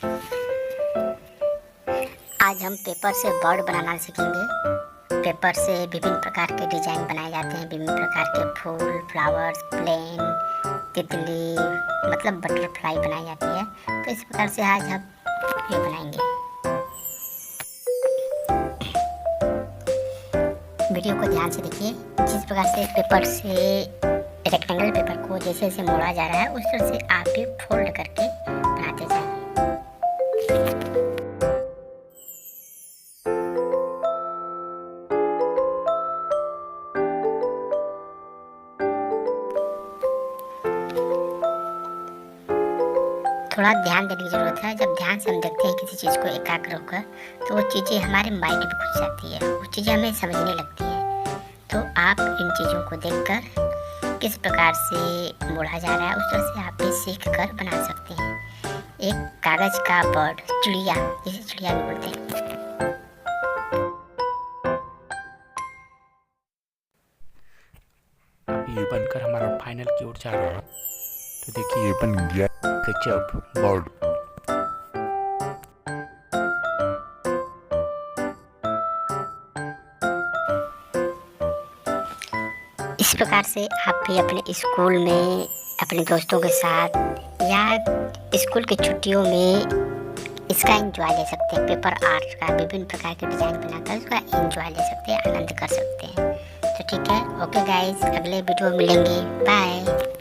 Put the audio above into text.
आज हम पेपर से बर्ड बनाना सीखेंगे। पेपर से विभिन्न प्रकार के डिजाइन बनाए जाते हैं, विभिन्न प्रकार के फूल, फ्लावर्स, प्लेन, तितली मतलब बटरफ्लाई बनाई जाती है। तो इस प्रकार से आज हम ये बनाएंगे। वीडियो को ध्यान से देखिए। जिस प्रकार से पेपर से रेक्टेंगल पेपर को जैसे जैसे मोड़ा जा रहा है उस तरह से आप भी फोल्ड करके बनाते जाएं। थोड़ा ध्यान देने की ज़रूरत है। जब ध्यान से हम देखते हैं किसी चीज़ को एकाग्र होकर, तो वो चीज़ें हमारे माइंड में घुस जाती है, वो चीज़ें हमें समझने लगती हैं। तो आप इन चीज़ों को देखकर किस प्रकार से मोड़ा जा रहा है उस तरह से आप भी सीख कर बना सकते हैं। एक कागज़ का बर्ड, चिड़िया, जिसे चिड़िया भी बोलते हैं। ये बनकर हमारा फाइनल की ओर जा रहा है। तो देखिए ये बन गया गजब बर्ड। इस प्रकार से आप भी अपने स्कूल में अपने दोस्तों के साथ या स्कूल की छुट्टियों में इसका एंजॉय ले सकते हैं। पेपर आर्ट का विभिन्न प्रकार के डिज़ाइन बनाकर उसका एंजॉय ले सकते हैं, आनंद कर सकते हैं। तो ठीक है, ओके गाइस, अगले वीडियो में मिलेंगे। बाय।